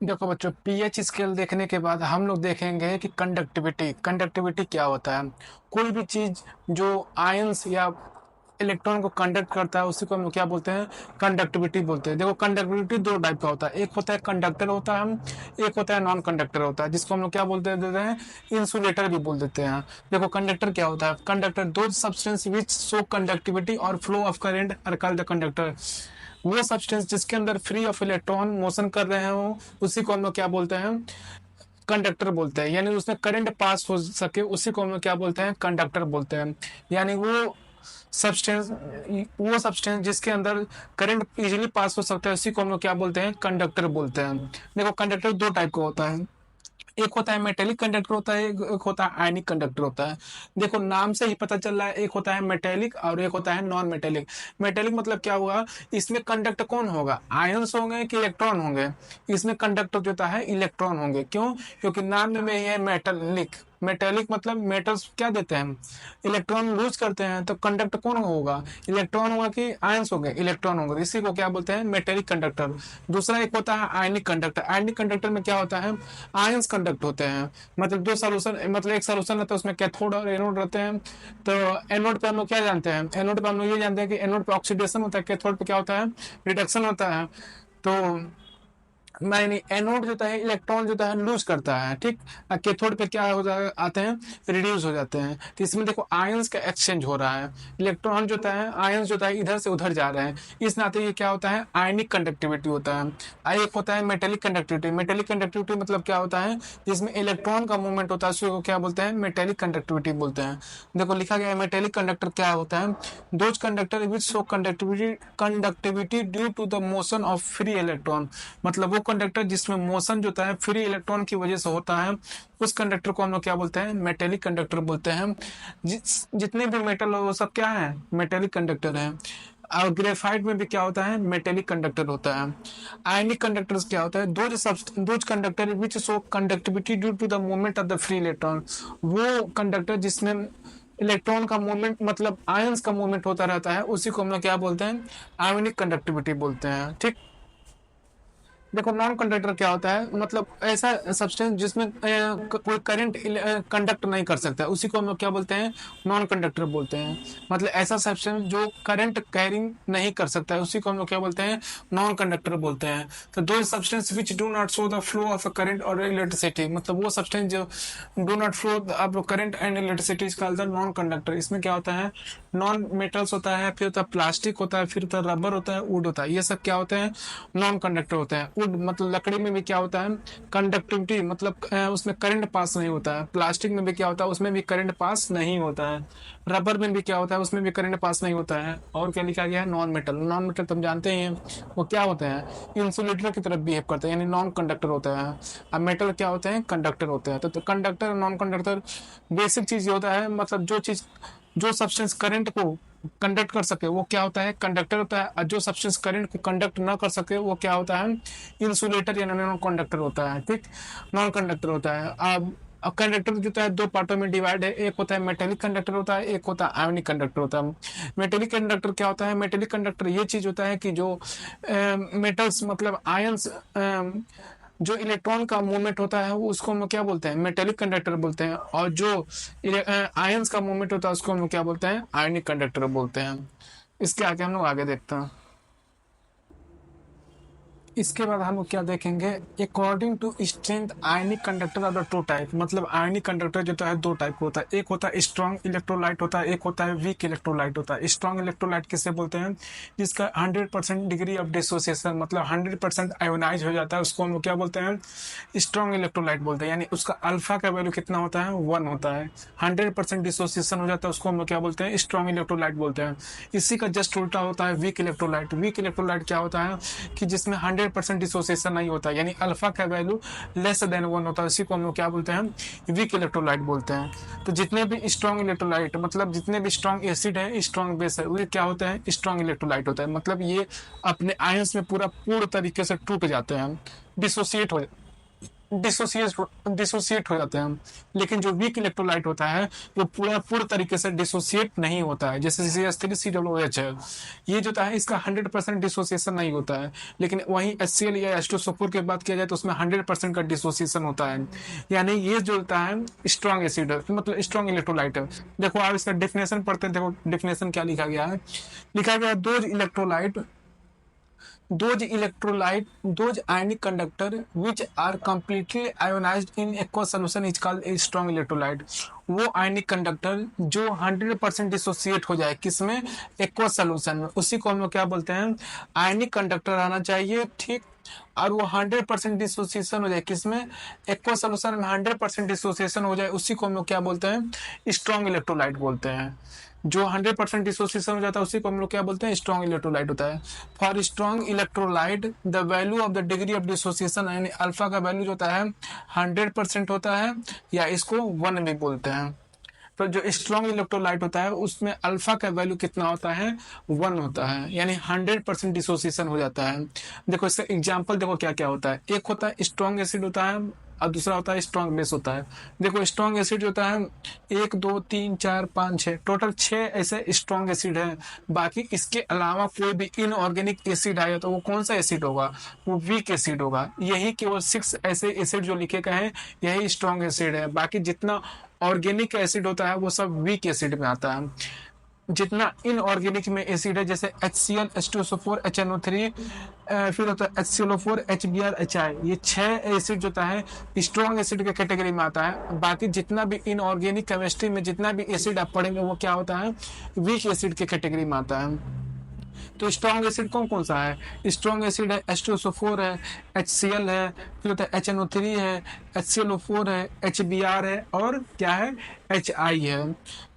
देखो बच्चों, pH scale देखने के बाद हम लोग देखेंगे कि कंडक्टिविटी कंडक्टिविटी क्या होता है। कोई भी चीज जो आयंस या इलेक्ट्रॉन को कंडक्ट करता है उसी को हम लोग क्या बोलते हैं, कंडक्टिविटी बोलते हैं। देखो, कंडक्टिविटी दो टाइप का होता है, एक होता है कंडक्टर होता है, एक होता है नॉन कंडक्टर होता है, जिसको हम लोग क्या देते हैं, इंसुलेटर भी बोल देते हैं। देखो, कंडक्टर क्या होता है, conductor those substance which show conductivity और flow of current are called the conductor. वो सब्सटेंस जिसके अंदर फ्री ऑफ इलेक्ट्रॉन मोशन कर रहे हो उसी को हम लोग क्या बोलते हैं, कंडक्टर बोलते हैं। यानी उसमें करंट पास हो सके उसी को हम लोग क्या बोलते हैं, कंडक्टर बोलते हैं। यानी सब्सटेंस वो सब्सटेंस जिसके अंदर करंट इजीली पास हो सकता है उसी को हम लोग क्या बोलते हैं, कंडक्टर बोलते हैं। देखो, कंडक्टर दो टाइप का होता है, एक होता है मेटेलिक कंडक्टर होता है, एक होता है आयनिक कंडक्टर होता है। देखो, नाम से ही पता चल रहा है, एक होता है मेटेलिक और एक होता है नॉन मेटेलिक। मेटेलिक मतलब क्या हुआ, इसमें कंडक्टर कौन होगा, आयंस होंगे कि इलेक्ट्रॉन होंगे। इसमें कंडक्टर जो होता है इलेक्ट्रॉन होंगे। क्यों? क्योंकि नाम में ही है मेटेलिक। मेटेलिक मतलब मेटल्स क्या देते हैं, इलेक्ट्रॉन लूज करते हैं, तो कंडक्टर कौन होगा, इलेक्ट्रॉन होगा कि आयंस होंगे, इलेक्ट्रॉन होंगे। इसी को क्या बोलते हैं, मेटेलिक कंडक्टर। दूसरा एक होता है आयनिक कंडक्टर। आयनिक कंडक्टर में क्या होता है, आयंस कंडक्ट होते हैं। मतलब दो सॉल्यूशन, मतलब एक सॉल्यूशन रहता है उसमें कैथोड और एनोड रहते हैं। तो एनोड पे हम लोग क्या जानते हैं, एनोड पे हम लोग ये जानते हैं कि एनोड पे ऑक्सीडेशन होता है, कैथोड पे क्या होता है, रिडक्शन होता है। तो नहीं, एनोड जो होता है इलेक्ट्रॉन जो होता है लूज करता है, ठीक। कैथोड पे क्या हो जाए आते हैं, रिड्यूस हो जाते हैं। तो इसमें देखो आयंस का एक्सचेंज हो रहा है, इलेक्ट्रॉन जो होता है, आयंस जो होता है इधर से उधर जा रहे हैं। इस नाते ये क्या होता है, आयनिक कंडक्टिविटी होता है। एक होता है मेटेलिक कंडक्टिविटी। मेटेलिक कंडक्टिविटी मतलब क्या होता है, जिसमें इलेक्ट्रॉन का मूवमेंट होता है उसको क्या बोलते हैं, मेटेलिक कंडक्टिविटी बोलते हैं। देखो लिखा गया है मेटेलिक कंडक्टर क्या होता है, those conductor which show conductivity due to the motion of free electron. मतलब वो कंडक्टर जिसमें मोशन जो होता है फ्री इलेक्ट्रॉन की वजह से होता है, उस कंडक्टर को हम लोग क्या बोलते हैं, मेटेलिक कंडक्टर बोलते हैं। जितने भी मेटल हो वो सब क्या है, मेटेलिक कंडक्टर है। और ग्रेफाइट में भी क्या होता है, मेटेलिक कंडक्टर होता है। आयनिक कंडक्टर्स क्या होता है, those conductor which show conductivity due to the movement of the free electron. वो कंडक्टर जिसमें इलेक्ट्रॉन का मूवमेंट मतलब आयंस का मूवमेंट होता रहता है उसी को हम लोग क्या बोलते हैं, आयनिक कंडक्टिविटी बोलते हैं, ठीक। देखो, नॉन कंडक्टर क्या होता है, मतलब ऐसा सब्सटेंस जिसमें कोई करंट कंडक्ट नहीं कर सकता, उसी को हम लोग क्या बोलते हैं, नॉन कंडक्टर बोलते हैं। मतलब ऐसा सब्सटेंस जो करंट कैरिंग नहीं कर सकता है उसी को हम लोग क्या बोलते हैं, नॉन कंडक्टर बोलते हैं। तो दो substance which do not show the flow of current और इलेक्ट्रिसिटी, मतलब वो सब्सटेंस जो do not flow of current and electricity is called the non conductor. इसमें क्या होता है, नॉन मेटल्स होता है, फिर होता है प्लास्टिक होता है, फिर होता है रबर होता है, वुड होता है, ये सब क्या होते हैं, नॉन कंडक्टर होते हैं। वुड मतलब लकड़ी में भी क्या होता है, कंडक्टिविटी मतलब उसमें करंट पास नहीं होता है। प्लास्टिक में भी क्या होता है, उसमें भी करंट पास नहीं होता है। रबर में भी क्या होता है, उसमें भी करंट पास नहीं होता है। और क्या लिखा गया है, नॉन मेटल। नॉन मेटल तुम जानते ही हैं, वो क्या होते हैं, इंसुलेटर की तरफ बिहेव करते हैं, यानी नॉन कंडक्टर होता है। अब मेटल क्या होते हैं, कंडक्टर होते हैं। तो कंडक्टर और नॉन कंडक्टर बेसिक चीज ये होता है, मतलब जो सब्सटेंस करंट को कंडक्ट कर सके वो क्या होता है, कंडक्टर होता है। और जो सब्सटेंस करंट को कंडक्ट ना कर सके वो क्या होता है, इंसुलेटर या नॉन कंडक्टर होता है, ठीक। नॉन कंडक्टर होता है। अब कंडक्टर जो होता है दो पार्टों में डिवाइड है, एक होता है मेटेलिक कंडक्टर होता है, एक होता है आयोनिक कंडक्टर होता है। मेटेलिक कंडक्टर क्या होता है, मेटेलिक कंडक्टर ये चीज होता है कि जो मेटल्स मतलब आयंस, जो इलेक्ट्रॉन का मूवमेंट होता है वो उसको हम लोग क्या बोलते हैं, मेटेलिक कंडक्टर बोलते हैं। और जो आयंस का मूवमेंट होता है उसको हम लोग क्या बोलते हैं, आयनिक कंडक्टर बोलते हैं। इसके आगे हम लोग आगे देखते हैं। इसके बाद हम लोग क्या देखेंगे, according to strength ionic conductor are the two type. मतलब आयनिक कंडक्टर जो है दो टाइप का होता है, एक होता है स्ट्रॉन्ग इलेक्ट्रोलाइट होता है, एक होता है वीक इलेक्ट्रोलाइट होता है। स्ट्रॉन्ग इलेक्ट्रोलाइट किसे बोलते हैं, जिसका 100% डिग्री ऑफ डिसोसिएशन मतलब 100% आयोनाइज हो जाता है, उसको हम लोग क्या बोलते हैं, स्ट्रॉन्ग इलेक्ट्रोलाइट बोलते हैं। यानी उसका अल्फा का वैल्यू कितना होता है, 1 होता है। 100% डिसोसिएशन हो जाता है, उसको हम लोग क्या बोलते हैं, स्ट्रॉन्ग इलेक्ट्रोलाइट बोलते हैं। इसी का जस्ट उल्टा होता है वीक इलेक्ट्रोलाइट। वीक इलेक्ट्रोलाइट क्या होता है कि जिसमें 100% डिसोसिएशन नहीं होता, यानी अल्फा का वैल्यू लेस देन 1 होता है, इसी को हम लोग क्या बोलते हैं, वीक इलेक्ट्रोलाइट बोलते हैं। तो जितने भी स्ट्रॉन्ग इलेक्ट्रोलाइट मतलब जितने भी स्ट्रॉन्ग एसिड है, स्ट्रॉन्ग बेस है, वो क्या होता है, स्ट्रॉन्ग इलेक्ट्रोलाइट होता है। मतलब ये अपने आयंस में पूर्ण तरीके से टूट जाते हैं, डिसोसिएट डिसोसिएट हो जाते हैं। लेकिन जो वीक इलेक्ट्रोलाइट होता है वो पूर्ण तरीके से डिसोसिएट नहीं होता है। जैसे CH3COOH है, ये जो है इसका 100% डिसोसिएशन नहीं होता है। लेकिन वहीं HCl या H2SO4 की बात किया जाए तो उसमें 100% का डिसोसिएशन होता है। यानी ये जो होता है स्ट्रॉन्ग एसिड है, मतलब स्ट्रॉन्ग इलेक्ट्रोलाइट है। देखो आप इसका डेफिनेशन पढ़ते हैं, देखो डेफिनेशन क्या लिखा गया है। लिखा गया those ionic conductor which are completely ionized in aqueous solution is called a strong electrolyte। वो आयनिक कंडक्टर जो 100% डिसोसिएट हो जाए किसमें, एक्वस सोल्यूशन में, उसी को हम लोग क्या बोलते हैं, आयनिक कंडक्टर आना चाहिए, ठीक। और वो 100% डिसोसिएशन हो जाए किसमें, एक्वस सोल्यूशन में 100% डिसोसिएशन हो जाए, उसी को हम लोग क्या बोलते हैं, स्ट्रॉन्ग इलेक्ट्रोलाइट बोलते हैं। जो 100% डिसोसिएशन हो जाता है उसी को हम लोग क्या बोलते हैं, स्ट्रॉन्ग इलेक्ट्रोलाइट होता है। For strong electrolyte the value of the degree of dissociation, यानी अल्फा का वैल्यू जो होता है 100% होता है, या इसको 1 भी बोलते हैं। तो जो स्ट्रॉन्ग इलेक्ट्रोलाइट होता है उसमें अल्फा का वैल्यू कितना होता है, 1 होता है, यानी 100% डिसोसिएशन हो जाता है। देखो इसका एग्जांपल देखो क्या क्या होता है। एक होता है स्ट्रॉन्ग एसिड होता है और दूसरा होता है स्ट्रॉन्ग बेस होता है। देखो स्ट्रॉन्ग एसिड होता है 1 2 3 4 5 6, टोटल 6 ऐसे स्ट्रॉन्ग एसिड है। बाकी इसके अलावा कोई भी इनऑर्गेनिक एसिड आया तो वो कौन सा एसिड होगा, वो वीक एसिड होगा। यही केवल 6 ऐसे एसिड जो लिखे गए हैं यही स्ट्रॉन्ग एसिड है। बाकी जितना ऑर्गेनिक एसिड होता है वो सब वीक एसिड में आता है। जितना इनऑर्गेनिक में एसिड है जैसे HCl H2SO4 HNO3, फिर होता है HClO4 HBr HI, ये 6 एसिड जो होता है स्ट्रॉन्ग एसिड के कैटेगरी में आता है। बाकी जितना भी इनऑर्गेनिक केमिस्ट्री में जितना भी एसिड आप पढ़ेंगे वो क्या होता है, वीक एसिड के कैटेगरी में आता है। तो स्ट्रॉन्ग एसिड कौन कौन सा है, स्ट्रॉन्ग एसिड है H2SO4 है, HCl है, फिर होता है HNO3 है, HClO4 है, HBr है और क्या है, HI है।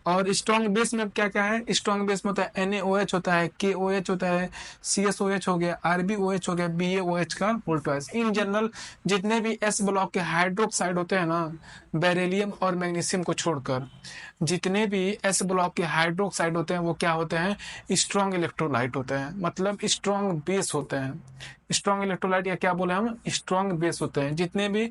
और स्ट्रॉन्ग बेस में क्या क्या है, स्ट्रॉन्ग बेस में होता है NaOH होता है, KOH होता है, CSOH हो गया, RbOH हो गया, BaOH का होल ट्वाइस। इन जनरल जितने भी S ब्लॉक के हाइड्रोक्साइड होते हैं ना, बेरिलियम और मैग्नीशियम को छोड़कर जितने भी S ब्लॉक के हाइड्रोक्साइड होते हैं वो क्या होते हैं, स्ट्रॉन्ग इलेक्ट्रोलाइट होते हैं, मतलब स्ट्रॉन्ग बेस होते हैं। स्ट्रॉन्ग इलेक्ट्रोलाइट या क्या बोले हम, स्ट्रॉन्ग बेस होते हैं जितने भी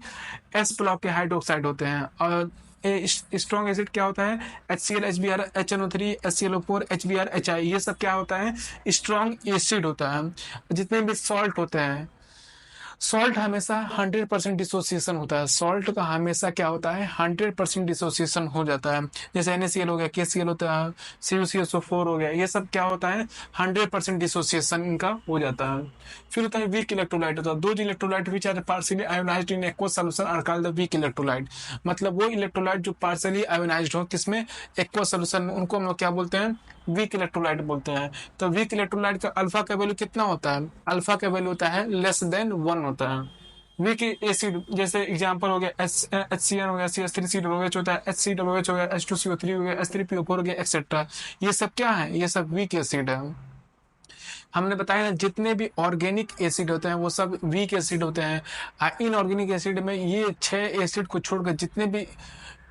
S ब्लॉक के हाइड्रोक्साइड होते हैं। और स्ट्रॉन्ग एसिड क्या होता है, HCl HBr HNO3 HClO4 HBr HI, ये सब क्या होता है, स्ट्रॉन्ग एसिड होता है। जितने भी सॉल्ट होते हैं, सॉल्ट हमेशा 100% डिसोसिएशन होता है। सॉल्ट का हमेशा क्या होता है, 100% डिसोसिएशन हो जाता है। जैसे NaCl हो गया, KCl होता है, CuCSO4 हो गया, ये सब क्या होता है, 100% डिसोसिएशन इनका हो जाता है। फिर होता है वीक इलेक्ट्रोलाइट होता है। Those electrolyte which are partially ionized in aqueous solution are called the weak electrolyte. मतलब वो इलेक्ट्रोलाइट जो पार्शियली आयोनाइज्ड हो किसमें, एक्वस सॉल्यूशन में, उनको हम लोग क्या बोलते हैं, वीक इलेक्ट्रोलाइट बोलते हैं। तो वीक इलेक्ट्रोलाइट का अल्फा का वैल्यू कितना होता है, अल्फा का वैल्यू होता है <1 होता है। वीक एसिड जैसे एग्जांपल हो गया HCN हो गया, CH3COOH होता है, HCOOH हो गया, H2CO3 हो गया, H3PO4 हो गया, एक्सेट्रा। ये सब क्या है, ये सब वीक एसिड है। हमने बताया ना जितने भी ऑर्गेनिक एसिड होते हैं वो सब वीक एसिड होते हैं। इनऑर्गेनिक एसिड में ये 6 एसिड को छोड़कर जितने भी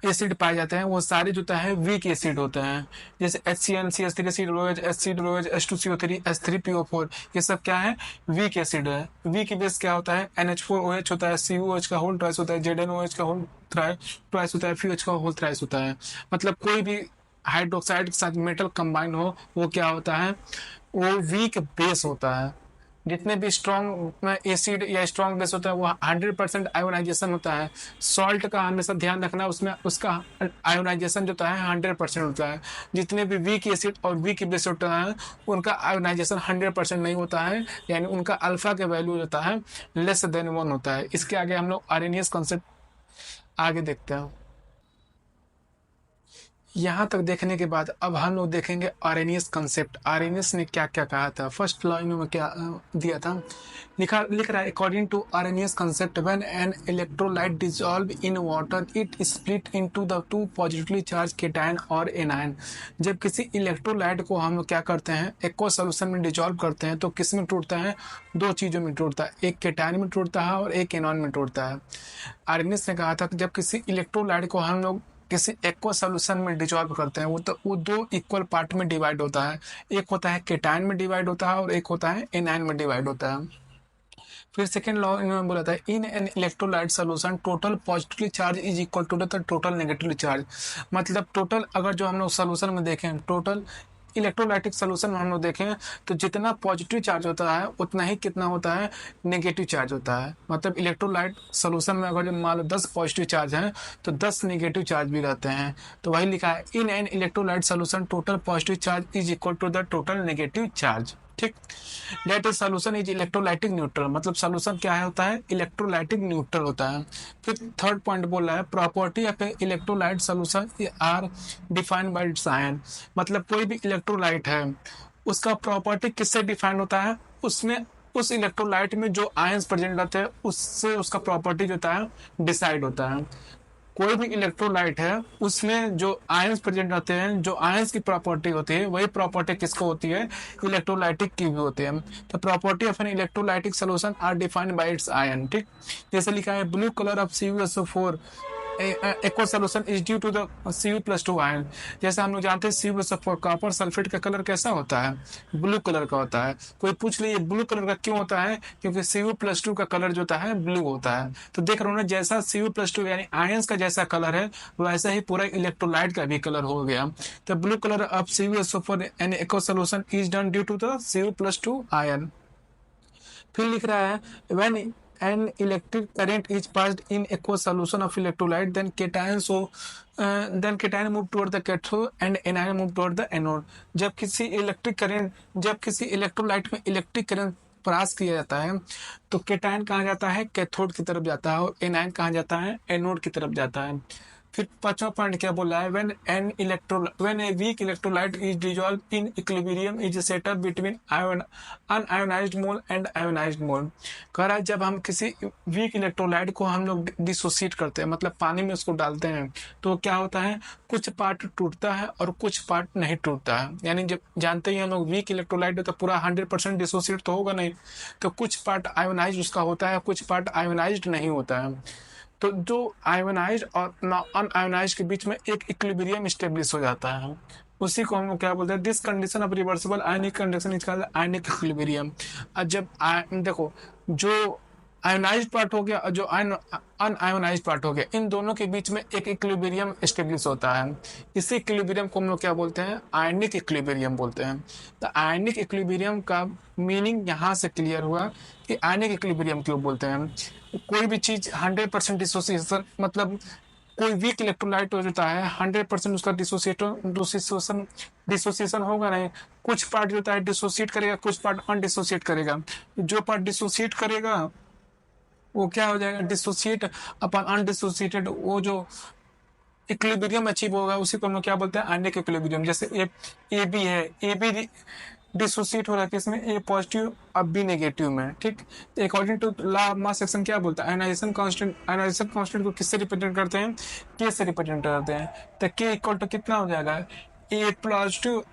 एसिड पाए जाते हैं वो सारे जो है वीक एसिड होते हैं। जैसे HCN CH3COOH HCOOH H2CO3 H3PO4, ये सब क्या है, वीक एसिड है। वीक बेस क्या होता है, NH4OH होता है, COOH का होल ट्वाइस होता है, ZnOH का होल ट्वाइस होता है, FeOH का होल थ्राइस होता है। मतलब कोई भी हाइड्रोक्साइड के साथ मेटल कंबाइन हो वो क्या होता है, वो वीक बेस होता है। जितने भी स्ट्रॉन्ग एसिड या स्ट्रॉन्ग बेस होता है वो 100% आयोनाइजेशन होता है। सॉल्ट का हमेशा ध्यान रखना, उसमें उसका आयोनाइजेशन जो होता है 100% होता है। जितने भी वीक एसिड और वीक बेस होता है उनका आयोनाइजेशन 100% नहीं होता है, यानी उनका अल्फा का वैल्यू होता है <1 होता है। इसके आगे हम लोग आरएनएस कॉन्सेप्ट आगे देखते हैं। यहाँ तक देखने के बाद अब हम लोग देखेंगे आरएनएस कंसेप्ट। आरएनएस ने क्या क्या कहा था, फर्स्ट लाइन में क्या दिया था, लिख रहा है according to Arrhenius concept when an electrolyte dissolve in water it split into the two positively charge cation और एनायन। जब किसी इलेक्ट्रोलाइट को हम लोग क्या करते हैं, एक्वस सॉल्यूशन में डिसॉल्व करते हैं तो किस में टूटता है, 2 चीज़ों में टूटता है, एक केटायन में टूटता है और एक एनॉन में टूटता है। आरएनएस ने कहा था कि जब किसी इलेक्ट्रोलाइट को हम लोग किसी एक्वस सॉल्यूशन में डिसॉल्व करते हैं वो 2 इक्वल पार्ट में डिवाइड होता है। एक होता है केटायन में डिवाइड होता है और एक होता है एनायन में डिवाइड होता है। फिर सेकेंड लॉ इन्होंने बोला था, in an electrolyte solution total positively charge is equal to the total negatively charge. मतलब टोटल अगर जो हम लोग सोल्यूशन में देखें, टोटल इलेक्ट्रोलाइटिक सोल्यूशन में हम लोग देखें तो जितना पॉजिटिव चार्ज होता है उतना ही कितना होता है, नेगेटिव चार्ज होता है। मतलब इलेक्ट्रोलाइट सोल्यूशन में अगर जो मान लो 10 पॉजिटिव चार्ज हैं तो 10 नेगेटिव चार्ज भी रहते हैं। तो वही लिखा है, in an electrolyte solution total positive charge is equal to the total negative charge. ठीक, that is solution is electrolytic neutral. मतलब सोल्यूशन क्या है होता है, इलेक्ट्रोलाइटिक न्यूट्रल होता है। फिर थर्ड पॉइंट बोल रहा है, property of electrolyte solution are defined by its ion. मतलब कोई भी इलेक्ट्रोलाइट है उसका प्रॉपर्टी किससे डिफाइन होता है, उसमें उस इलेक्ट्रोलाइट में जो आयंस प्रेजेंट रहते हैं उससे उसका प्रॉपर्टी जो होता है डिसाइड होता है। कोई भी इलेक्ट्रोलाइट है उसमें जो आयंस प्रेजेंट रहते हैं, जो आयंस की प्रॉपर्टी होती है वही प्रॉपर्टी किसको होती है, इलेक्ट्रोलाइटिक की भी होती है। तो property of an electrolytic solution are defined by its ion. ठीक, जैसे लिखा है blue colour of CuSO4 aqua solution is due to the Cu+2 ion. जैसे हम लोग जानते हैं CuSO4 कॉपर सल्फेट का कलर कैसा होता है, ब्लू कलर का होता है। कोई पूछ लीजिए ब्लू कलर का क्यों होता है, क्योंकि Cu+2 का कलर जो होता है ब्लू होता है। तो देख रहे हो ना, जैसा Cu+2 यानी आयंस का जैसा कलर है वैसा ही पूरा इलेक्ट्रोलाइट का भी कलर हो गया। तो blue colour of CuSO4 an aqua solution is done due to the Cu+2 ion. फिर लिख रहा है, when an electric current is passed in aqueous solution of electrolyte then cation move toward the cathode and anion move toward the anode। जब किसी electrolyte में electric current pass किया जाता है तो केटायन कहाँ जाता है, कैथोड की तरफ जाता है, और एनायन कहाँ जाता है, एनोड की तरफ जाता है। फिर पांचवा पॉइंट क्या बोला है, when a weak electrolyte is dissolved in equilibrium is set up between unionized mole and ionized mole। कह रहा है जब हम किसी वीक इलेक्ट्रोलाइट को हम लोग डिसोसिएट करते हैं, मतलब पानी में उसको डालते हैं, तो क्या होता है, कुछ पार्ट टूटता है और कुछ पार्ट नहीं टूटता है। यानी जब जानते ही हम लोग वीक इलेक्ट्रोलाइट तो पूरा 100% डिसोसिएट तो होगा नहीं, तो कुछ पार्ट आयोनाइज उसका होता है, कुछ पार्ट आयोनाइज नहीं होता है। तो जो आयोनाइज और अनआयोनाइज के बीच में एक इक्विलिब्रियम स्टेब्लिश हो जाता है, उसी को हम क्या बोलते हैं, this condition of reversible ionic conduction is called ionic equilibrium. और जब देखो, जो आयोनाइज पार्ट हो गया और जो अनआयोनाइज पार्ट हो गया, इन दोनों के बीच में एक इक्विलिब्रियम स्टेब्लिश होता है। इसी इक्विलिब्रियम को हम लोग क्या बोलते हैं, आयनिक इक्विलिब्रियम बोलते हैं। तो आयनिक इक्विलिब्रियम का मीनिंग यहाँ से क्लियर हुआ कि आयनिक इक्विलिब्रियम क्यों बोलते हैं। कोई भी चीज 100% डिसोसिएशन, मतलब कोई वीक इलेक्ट्रोलाइट हो जाता है 100% उसका डिसोसिएशन होगा नहीं। कुछ पार्ट जो होता है डिसोसिएट करेगा, कुछ पार्ट अनडिसोसिएट करेगा। जो पार्ट डिसोसिएट करेगा वो क्या हो जाएगा, डिसोसिएट अपन अनडिसोसिएटेड, वो जो इक्विलिब्रियम अचीव होगा उसी को हम लोग क्या बोलते हैं, आयनिक इक्विलिब्रियम। जैसे ए बी है, ए बी डिसोसिएट हो रहा है किसमें, ए पॉजिटिव अब बी नेगेटिव में। ठीक, according to law of mass action क्या बोलता है, आयनाइजेशन कांस्टेंट को किससे रिप्रेजेंट करते हैं, के से रिप्रेजेंट करते हैं। तो के इक्वल टू कितना हो जाएगा, A positive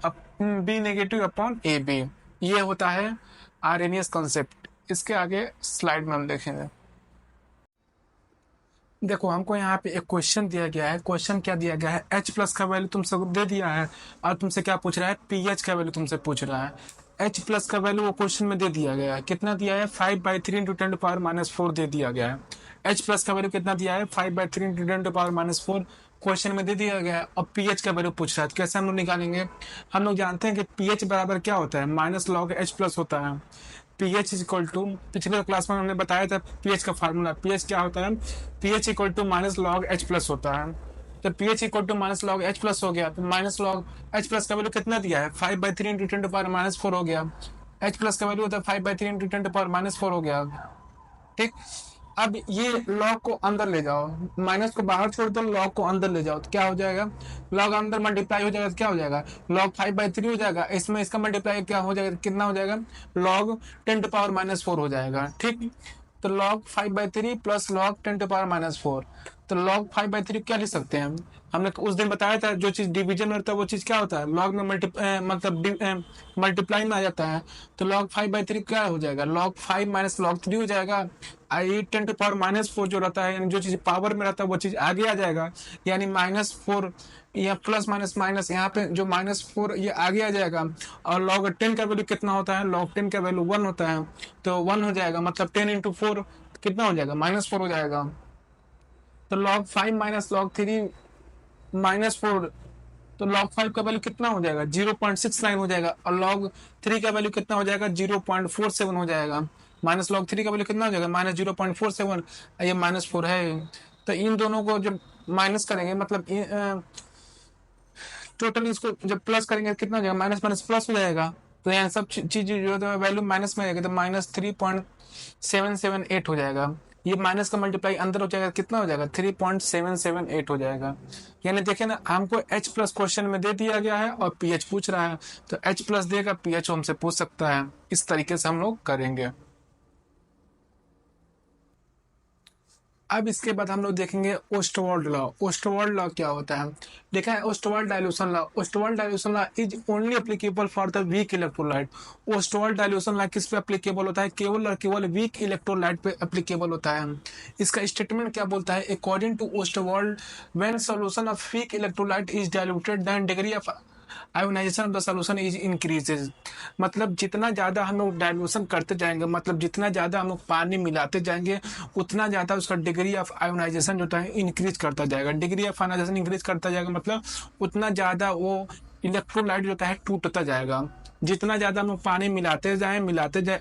B negative upon A B. ये होता है आर्हेनियस कॉन्सेप्ट। इसके आगे स्लाइड में हम देखेंगे। देखो हमको यहाँ पे एक क्वेश्चन दिया गया है। क्वेश्चन क्या दिया गया है, H+ का वैल्यू तुमसे दे दिया है और तुमसे क्या पूछ रहा है, pH का वैल्यू तुमसे पूछ रहा है। H+ का वैल्यू वो क्वेश्चन में दे दिया गया है, कितना दिया है, 5/3 × 10⁻⁻4 दे दिया गया है। H+ का वैल्यू कितना दिया है, 5/3 × 10⁻⁻4 क्वेश्चन में दे दिया गया है। और pH का वैल्यू पूछ रहा है, तो कैसे हम लोग निकालेंगे। हम लोग जानते हैं कि pH बराबर क्या होता है, -log H+ होता है। pH इज इक्वल टू, पिछले क्लास में हमने बताया था pH का फार्मूला, pH क्या होता है, pH equal to -log H+ होता है। जब pH equal to -log H+ हो गया तो -log H+ का वैल्यू कितना दिया है, 5/3 × 10⁻⁻4 हो गया। H+ का वैल्यू होता है 5/3 × 10⁻⁻4 हो गया। ठीक, अब ये लॉग को अंदर ले जाओ, माइनस को बाहर छोड़ दो, लॉग को अंदर ले जाओ तो क्या हो जाएगा, लॉग अंदर मल्टीप्लाई हो जाएगा तो क्या हो जाएगा, लॉग 5/3 हो जाएगा। इसमें इसका मल्टीप्लाई क्या हो जाएगा, कितना हो जाएगा, लॉग 10⁻⁻4 हो जाएगा। ठीक, तो लॉग 5/3 प्लस लॉग 10⁻⁻4, तो log 5/3 क्या लिख सकते हैं हम? हमने उस दिन बताया था जो चीज डिवीजन में रहता है वो चीज क्या होता है, log में मतलब मल्टीप्लाई में आ जाता है। तो log 5/3 क्या हो जाएगा, log 5 माइनस log 3 हो जाएगा। आई 10⁻⁻4 जो रहता है, यानी जो चीज पावर में रहता है वो चीज आगे आ जाएगा, यानी -4 या प्लस माइनस माइनस, यहाँ पे जो -4 ये आगे आ जाएगा। और log 10 का वैल्यू कितना होता है, log 10 का वैल्यू 1 होता है, तो 1 हो जाएगा, मतलब 10 × 4 कितना हो जाएगा, -4 हो जाएगा। तो log 5 माइनस log 3 -4, तो log 5 का वैल्यू कितना हो जाएगा, 0.69 हो जाएगा। और log 3 का वैल्यू कितना हो जाएगा, 0.47 हो जाएगा। माइनस log 3 का वैल्यू कितना हो जाएगा, -0.47, ये -4 है। तो इन दोनों को जब माइनस करेंगे, मतलब टोटल इसको जब प्लस करेंगे कितना हो जाएगा, माइनस माइनस प्लस हो जाएगा। तो यहाँ सब चीज जो है वैल्यू माइनस में आएगा, तो -3.778 हो जाएगा। ये माइनस का मल्टीप्लाई अंदर हो जाएगा, कितना हो जाएगा, 3.778 हो जाएगा। यानी देखिए ना, हमको H प्लस क्वेश्चन में दे दिया गया है और PH पूछ रहा है, तो H प्लस देगा, PH हमसे पूछ सकता है। इस तरीके से हम लोग करेंगे। अब इसके बाद हम लोग देखेंगे ओस्टवाल्ड लॉ। ओस्टवाल्ड लॉ क्या होता है, देखा है, Ostwald dilution law. Ostwald dilution law is only applicable for the weak electrolyte. Ostwald dilution law किस पे एप्लीकेबल होता है, केवल और केवल वीक इलेक्ट्रोलाइट पे एप्लीकेबल होता है। इसका स्टेटमेंट क्या बोलता है, according to Ostwald, when solution of weak electrolyte is diluted then degree of ionization of the solution is increases. मतलब जितना ज्यादा हम लोग डाइल्यूशन करते जाएंगे, मतलब जितना ज्यादा हम लोग पानी मिलाते जाएंगे, उतना ज्यादा उसका डिग्री ऑफ आयोनाइजेशन जो है इंक्रीज करता जाएगा। डिग्री ऑफ आयोनाइजेशन इंक्रीज करता जाएगा, मतलब उतना ज्यादा वो इलेक्ट्रोलाइट जो है टूटता जाएगा। जितना ज्यादा हम लोग पानी मिलाते जाए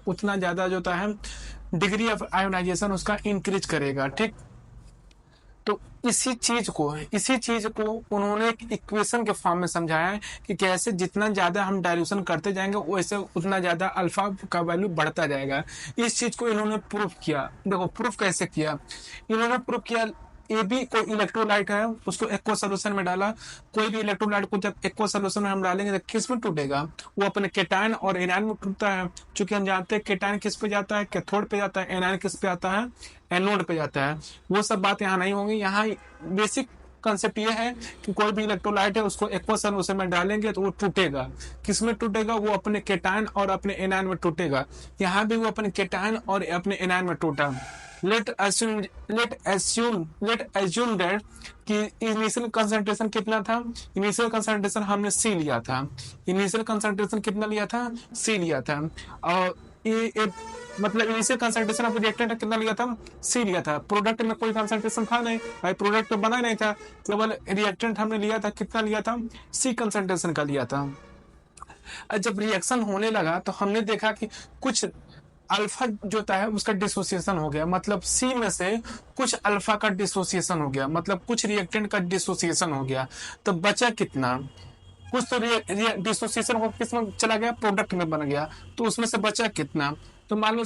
उतना ज्यादा जो है डिग्री ऑफ आयोनाइजेशन उसका इंक्रीज करेगा। ठीक, तो इसी चीज को उन्होंने एक इक्वेशन के फॉर्म में समझाया है कि कैसे जितना ज्यादा हम डाइल्यूशन करते जाएंगे वैसे उतना ज्यादा अल्फा का वैल्यू बढ़ता जाएगा। इस चीज को इन्होंने प्रूफ किया। देखो प्रूफ कैसे किया, इन्होंने प्रूफ किया, ए बी कोई इलेक्ट्रोलाइट है, उसको एक्वा सोल्यूशन में डाला। कोई भी इलेक्ट्रोलाइट को जब एक्वा सोल्यूशन में हम डालेंगे तो किस में टूटेगा, वो अपने केटायन और एनायन में टूटता है। क्योंकि हम जानते हैं केटायन किस पे जाता है, कैथोड पे जाता है, एनायन किस पे आता है, एनोड पे जाता है। वो सब बात यहाँ नहीं होंगी। यहाँ बेसिक कंसेप्ट ये है कि कोई भी इलेक्ट्रोलाइट है उसको एक्वा सोल्यूशन में डालेंगे तो वो टूटेगा। किस में टूटेगा, वो अपने केटायन और अपने एनायन में टूटेगा। यहाँ भी वो अपने केटायन और अपने एनायन में टूटा। लेट assume दैट कि इनिशियल कंसंट्रेशन कितना था, इनिशियल कंसंट्रेशन हमने सी लिया था। इनिशियल कंसंट्रेशन कितना लिया था, सी लिया था। और ये मतलब इनिशियल कंसंट्रेशन ऑफ रिएक्टेंट कितना लिया था, सी लिया था। प्रोडक्ट में कोई कंसंट्रेशन था नहीं भाई, प्रोडक्ट तो बना नहीं था, केवल रिएक्टेंट हमने लिया था, कितना लिया था, सी कंसंट्रेशन का लिया था। जब रिएक्शन होने लगा तो हमने देखा कि कुछ अल्फा जो होता है उसका डिसोसिएशन हो गया, मतलब सी में से कुछ अल्फा का डिसोसिएशन हो गया, मतलब कुछ रिएक्टेंट का डिसोसिएशन हो गया। तो बचा कितना, कुछ तो डिसोसिएशन हो किस में चला गया, प्रोडक्ट में बन गया। तो उसमें से बचा कितना, तो मान लो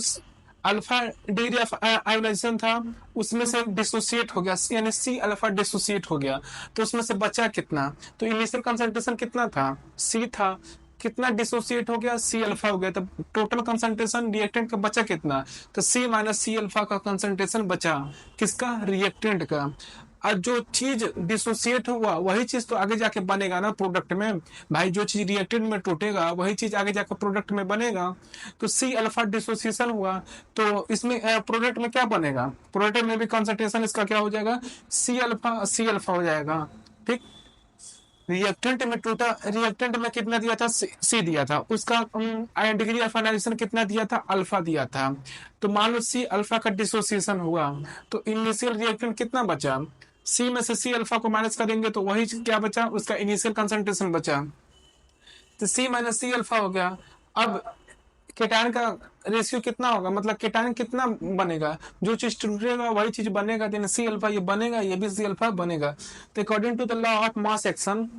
अल्फा डिग्री ऑफ आयोनाइजेशन था, उसमें से डिसोसिएट हो गया, यानी सी अल्फा डिसोसिएट हो गया। तो उसमें से बचा कितना, तो इनिशियल कंसंट्रेशन कितना था, सी था, कितना डिसोसिएट हो गया, सी अल्फा हो गया। तो टोटल कंसंट्रेशन रिएक्टेंट का बचा कितना, तो सी माइनस सी अल्फा का कंसंट्रेशन बचा, किसका, रिएक्टेंट का। और जो चीज डिसोसिएट हुआ वही चीज तो आगे जाके बनेगा ना प्रोडक्ट में भाई। जो चीज रिएक्टेंट में टूटेगा वही चीज आगे जाकर प्रोडक्ट में बनेगा। तो सी अल्फा डिसोसिएशन हुआ, तो इसमें प्रोडक्ट में क्या बनेगा, प्रोडक्ट में भी कंसंट्रेशन इसका क्या हो जाएगा, सी अल्फा हो जाएगा। ठीक, रिएक्टेंट में टूटा, रिएक्टेंट में कितना दिया था, सी दिया था, उसका डिग्री ऑफ आयोनाइजेशन कितना दिया था, अल्फा दिया था। तो मान लो सी अल्फा का डिसोसिएशन हुआ, तो इनिशियल रिएक्टेंट कितना बचा, सी में से सी अल्फा को माइनस करेंगे तो वही क्या बचा, उसका इनिशियल कंसंट्रेशन बचा। तो सी माइनस सी अल्फा हो गया। अब केटायन का रेशियो कितना होगा, मतलब केटायन कितना बनेगा, जो चीज टूटेगा वही चीज बनेगा, देन सी अल्फा ये बनेगा, ये भी सी अल्फा बनेगा। तो according to the law of mass action,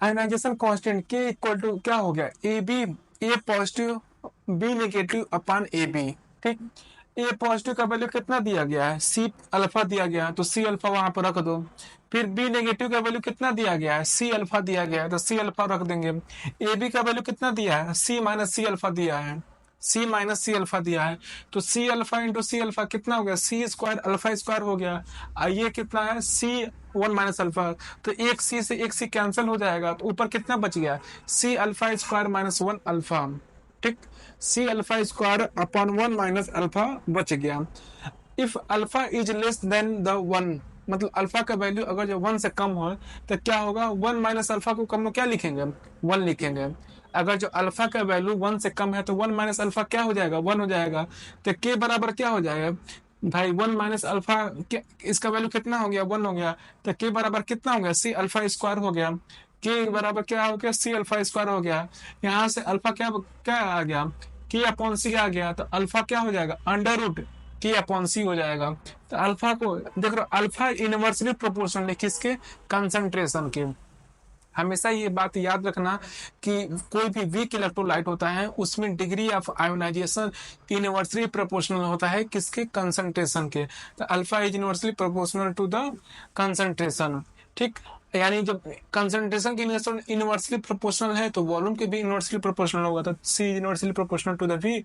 ionization constant K equal to क्या हो गया, A B, A positive B negative upon A B. ठीक, ए पॉजिटिव का वैल्यू कितना दिया गया है, सी अल्फा दिया गया है, तो सी अल्फा वहां पर रख दो। फिर बी नेगेटिव का वैल्यू कितना दिया गया है, सी अल्फा दिया गया है, तो सी अल्फा रख देंगे। ए बी का वैल्यू कितना दिया है, सी माइनस सी अल्फा दिया है, सी माइनस सी अल्फा दिया है, तो C alpha into C alpha कितना हो गया, सी स्क्वायर अल्फा स्क्वायर हो गया। ये कितना है, सी वन माइनस अल्फा, तो एक सी से एक सी कैंसिल हो जाएगा, तो ऊपर कितना बच गया, C alpha square minus one alpha. ठीक, C alpha square upon one minus alpha बच गया। If alpha is less than the one, मतलब अल्फा का वैल्यू अगर जो वन से कम हो तो क्या होगा, वन माइनस अल्फा को कम क्या लिखेंगे, वन लिखेंगे। अगर जो अल्फा का वैल्यू वन से कम है तो वन माइनस अल्फा क्या हो जाएगा, वन हो जाएगा। तो के बराबर क्या हो जाएगा भाई, वन माइनस अल्फा, इसका वैल्यू कितना हो गया, वन हो गया। तो के बराबर कितना हो गया, सी अल्फा स्क्वायर हो गया। के बराबर क्या हो गया, सी अल्फा स्क्वायर हो गया। यहाँ से अल्फा क्या क्या आ गया, के अपॉन सी आ गया, तो अल्फा क्या हो जाएगा, अंडर रूट के अपॉन सी हो जाएगा। तो अल्फा को देख रहे, अल्फा इनवर्सली प्रोपोर्शनल है किसके, कंसंट्रेशन के। हमेशा ये बात याद रखना कि कोई भी वीक इलेक्ट्रोलाइट होता है उसमें degree of ionization inversely proportional होता है किसके, कंसंट्रेशन के। तो alpha is inversely proportional to the concentration. ठीक, यानी जब कंसंट्रेशन की इनवर्सली प्रोपोर्शनल है तो वॉल्यूम के भी इनवर्सली प्रोपोर्शनल होगा, तो C is inversely proportional to the V.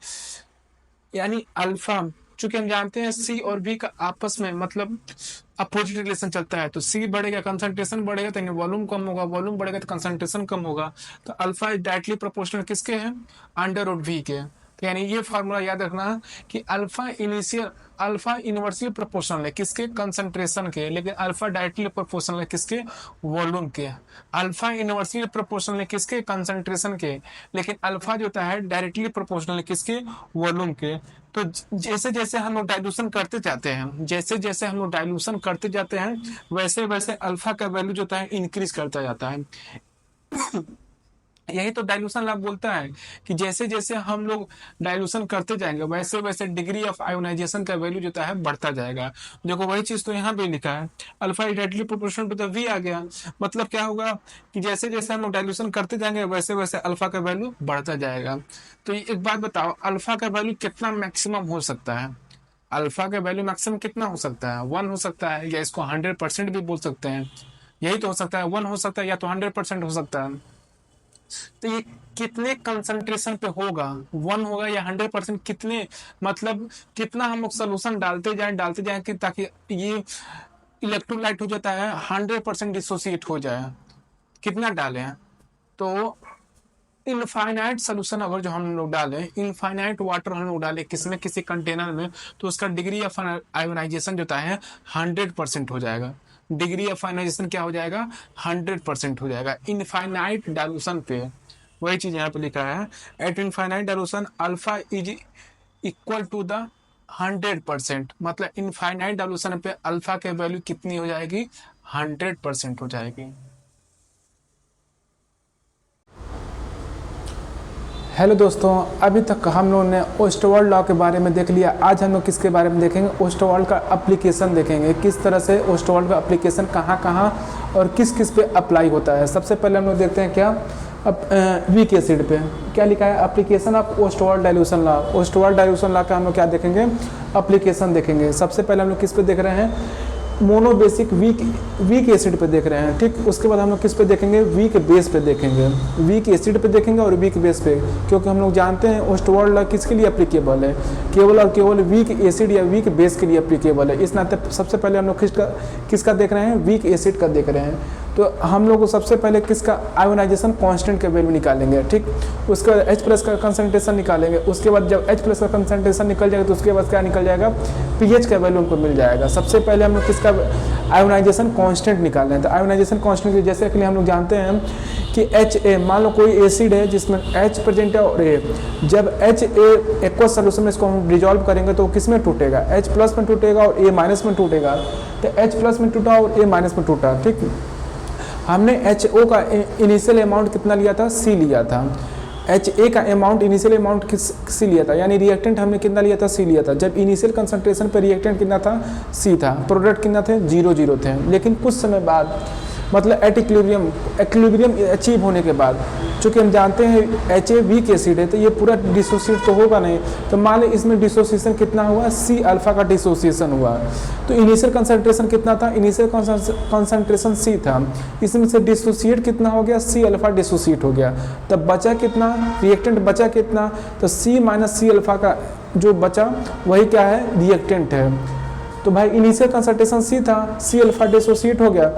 यानी अल्फा, चूंकि हम जानते हैं सी और बी का आपस में मतलब अपोजिट रिलेशन चलता है, तो सी बढ़ेगा कंसंट्रेशन बढ़ेगा तो वॉल्यूम कम होगा, वॉल्यूम बढ़ेगा तो कंसंट्रेशन कम होगा। तो अल्फा इज डायरेक्टली प्रोपोर्शनल किसके हैं, अंडर रूट वी के। तो यानी ये फार्मूला याद रखना कि अल्फा इनवर्सली प्रोपोर्शनल है किसके, कंसंट्रेशन के, लेकिन अल्फा डायरेक्टली प्रोपोर्शनल है किसके, वॉल्यूम के। अल्फा इनवर्सली प्रोपोर्शनल है किसके, कंसंट्रेशन के, लेकिन अल्फा जो होता है डायरेक्टली प्रोपोर्शनल है किसके, वॉल्यूम के। तो जैसे जैसे हम लोग डाइल्यूशन करते जाते हैं, जैसे जैसे हम लोग डाइल्यूशन करते जाते हैं वैसे वैसे अल्फा का वैल्यू जो होता है इंक्रीज करता जाता है। यही तो डाइल्यूशन लॉ बोलता है कि जैसे जैसे हम लोग डाइल्यूशन करते जाएंगे वैसे वैसे डिग्री ऑफ आयोनाइजेशन का वैल्यू जो है बढ़ता जाएगा। देखो वही चीज तो यहाँ पे लिखा है, alpha is directly proportional to the V आ गया। मतलब क्या होगा कि जैसे जैसे हम लोग डाइल्यूशन करते जाएंगे वैसे वैसे अल्फा का वैल्यू बढ़ता जाएगा। तो एक बात बताओ, अल्फा का वैल्यू कितना मैक्सिमम हो सकता है, अल्फा का वैल्यू मैक्सिमम कितना हो सकता है, 1 हो सकता है, या इसको 100% भी बोल सकते हैं। यही तो हो सकता है, 1 हो सकता है या तो 100% हो सकता है। तो ये कितने कंसंट्रेशन पे होगा, 1 होगा या 100%, कितने मतलब कितना हम लोग सोल्यूशन डालते जाएं कि ताकि ये इलेक्ट्रोलाइट हो जाता है 100% डिसोसिएट हो जाए, कितना डालें। तो इनफाइनाइट सोल्यूशन अगर जो हम लोग डालें, इनफाइनाइट वाटर हम लोग डालें किसमें, किसी कंटेनर में, तो उसका डिग्री ऑफ आयोनाइजेशन जो होता है 100% हो जाएगा। डिग्री ऑफ आयोनाइजेशन क्या हो जाएगा, 100% हो जाएगा इनफाइनाइट डाइल्यूशन पे। वही चीज यहाँ पे लिखा है, at infinite dilution alpha is equal to the 100%, मतलब इनफाइनाइट डाइल्यूशन पे अल्फा के वैल्यू कितनी हो जाएगी, 100% हो जाएगी। हेलो दोस्तों, अभी तक हम लोगों ने ओस्टवाल्ड लॉ के बारे में देख लिया। आज हम लोग किसके बारे में देखेंगे, ओस्टवाल्ड का एप्लीकेशन देखेंगे, किस तरह से ओस्टवाल्ड का एप्लीकेशन कहाँ कहाँ और किस किस पे अप्लाई होता है। सबसे पहले हम लोग देखते हैं क्या, अब वीक एसिड पे क्या लिखा है, application of Ostwald dilution law. Ostwald dilution law का हम लोग क्या देखेंगे, एप्लीकेशन देखेंगे। सबसे पहले हम लोग किस पे देख रहे हैं, मोनोबेसिक वीक एसिड पे देख रहे हैं। ठीक, उसके बाद हम लोग किस पे देखेंगे, वीक बेस पे देखेंगे, वीक एसिड पे देखेंगे और वीक बेस पे, क्योंकि हम लोग जानते हैं ओस्टवाल्ड लॉ किसके लिए एप्लीकेबल है, केवल और केवल वीक एसिड या वीक बेस के लिए एप्लीकेबल है। इस नाते सबसे पहले हम लोग किसका देख रहे हैं, वीक एसिड का देख रहे हैं। तो हम लोग सबसे पहले किसका आयोनाइजेशन कांस्टेंट का वैल्यू निकालेंगे। ठीक, उसके बाद H+ का कंसंट्रेशन निकालेंगे। उसके बाद जब H+ का कंसंट्रेशन निकल जाएगा तो उसके बाद क्या निकल जाएगा, pH का वैल्यू हमको मिल जाएगा। सबसे पहले हम लोग किसका आयोनाइजेशन कांस्टेंट निकालना है। तो आयोनाइजेशन कांस्टेंट जैसे कि हम लोग जानते हैं कि Ha, मान लो कोई एसिड है जिसमें H प्रेजेंट है और A, जब Ha एक्वस सोल्यूशन में इसको हम डिजॉल्व करेंगे तो किस में टूटेगा, H+ में टूटेगा और A- में टूटेगा। तो H+ में टूटा और A- में टूटा। ठीक, हमने HO का इनिशियल अमाउंट कितना लिया था, C लिया था। HA का अमाउंट इनिशियल अमाउंट C लिया था, यानी रिएक्टेंट हमने कितना लिया था, C लिया था। जब इनिशियल कंसंट्रेशन पर रिएक्टेंट कितना था, C था, प्रोडक्ट कितना थे, 0 थे। लेकिन कुछ समय बाद मतलब एट इक्विलिब्रियम, इक्विलिब्रियम अचीव होने के बाद, चूँकि हम जानते हैं एच ए वीक एसिड है तो ये पूरा डिसोसिएट तो होगा नहीं, तो मान लें इसमें डिसोसिएशन कितना हुआ, सी अल्फा का डिसोसिएशन हुआ। तो इनिशियल कंसंट्रेशन कितना था, इनिशियल कंसंट्रेशन सी था, इसमें से डिसोसिएट कितना हो गया, सी अल्फा डिसोसिएट हो गया, तब बचा कितना, रिएक्टेंट बचा कितना, तो सी माइनस सी अल्फा का जो बचा वही क्या है, रिएक्टेंट है। तो भाई इनिशियल कंसंट्रेशन सी था, सी अल्फा डिसोसिएट हो गया,